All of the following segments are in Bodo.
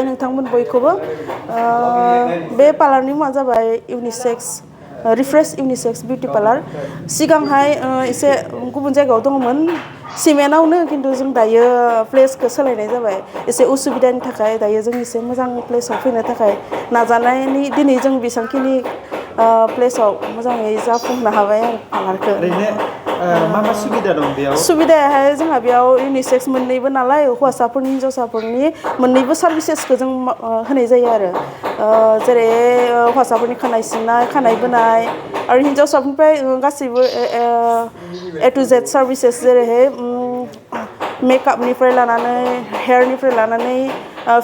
नोंथांमोन बयखौबो बे पार्लारनि मुङा जाबाय इउनिसेक्स रिफ्रेश इउनिसेक्स बिउटि पार्लार सिगांहाय एसे गुबुन जायगायाव दङमोन सिमेन्टआवनो खिन्थु जों दायो प्लेसखौ सोलायनाय जाबाय एसे उसुबिदानि थाखाय दायो जों एसे मोजां प्लेसाव फैनो थाखाय नाजानायनि दिनै जों बेसेबांखिनि प्लेसाव मोजाङै जाफुंनो हाबाय आरो पार्लारखौ मा मा सुबिदा दं बेयाव सुबिदायाहाय जोंहा बेयाव इउनिसेक्स मोननैबो नालाय हौवासाफोरनि हिन्जावसाफोरनि मोननैबो सार्भिसेसखौ जों होनाय जायो आरो जेरै हौवासाफोरनि खानाय सिननाय खानाय बोनाय आरो हिन्जावसाफोरनिफ्राय गासैबो ए टु जेड सार्भिसेस जेरैहाय मेकआपनिफ्राय लानानै हेयारनिफ्राय लानानै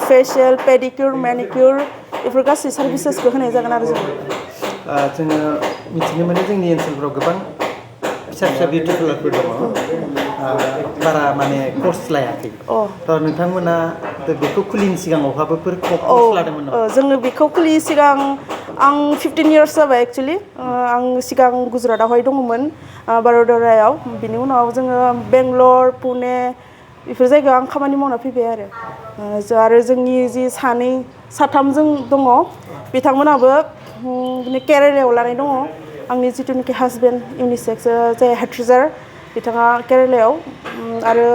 फेसियेल पेडिकिउर मेनिकिउर बेफोर गासै सार्भिसेसखौ होनाय जागोन आरो जोङो मिथिनो मोनो जोंनि ओनसोलफोराव गोबां फिसा फिसा बिउटि पार्लारफोर दङ बारा माने कर्स लायाखै थ' नोंथांमोना बेखौ खुलिनि सिगां अहाबाफोर कर्स लादोंमोन नामा? जोङो बेखौ खुलियै सिगां आं 15 इयार्स जाबाय एक्सुवेलि आं सिगां गुजरातआवहाय दङमोन बड'दरायाव बिनि उनाव जोङो बेंगलर पुने बेफोर जायगायाव आं खामानि मावना फैबाय आरो जोंनि जि साथाम जों दङ बिथांमोनाबो केरेलायाव लानाय दङ आंनि जिथुनाखि हासबेन्ड इउनिसेक्स जाय हेडट्रेजार बिथाङा केरेलायाव आरो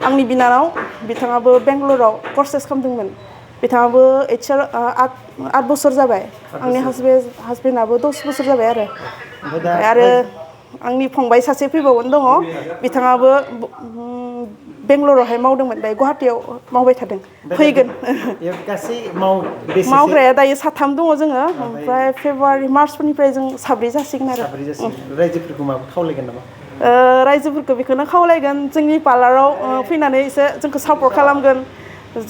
आंनि बिनानाव बिथाङाबो बेंगलराव कर्सेस खालामदोंमोन बिथाङाबो आठ बोसोर जाबाय आंनि हासबेन्डआबो 10 बोसोर जाबाय आरो आंनि फंबाय सासे फैबावगोन दङ बिथाङाबो बेंगलरावहाय मावदोंमोन दायो गुवाहाटियाव मावबाय थादों फैगोन मावग्राया दायो साथाम दङ जोङो ओमफ्राय फेब्रुवारि मार्चफोरनिफ्राय जों साब्रै जासिगोन आरो रायजोफोरखौ माबा खावलायगोन नामा? रायजोफोरखौ बेखौनो खावलायगोन जोंनि पार्लाराव फैनानै एसे जोंखौ सापर्ट खालामगोन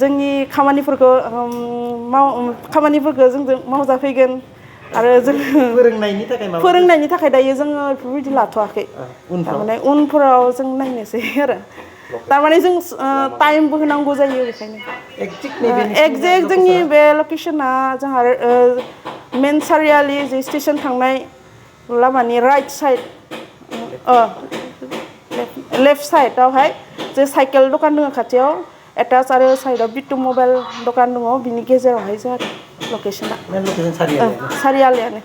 जोंनि खामानिफोरखौ जोंजों मावजाफैगोन आरो जों फोरोंनायनि थाखाय दायो जोङो बेफोरबायदि लाथ'वाखै थारमाने उनफोराव जों नायनोसै आरो थारमाने जों टाइमबो होनांगौ जायो बेखायनो एक्जेक्ट जोंनि बे लकेसना जोंहा मेन सारियालि जे स्टेसन थांनाय लामानि राइट साइड लेफ्ट साइडआवहाय जे साइकेल दखान दङ खाथियाव एटाच आरो साइडआव बिटु मबाइल दखान दङ बिनि गेजेरावहाय जोंहा लकेसना सारियालियानो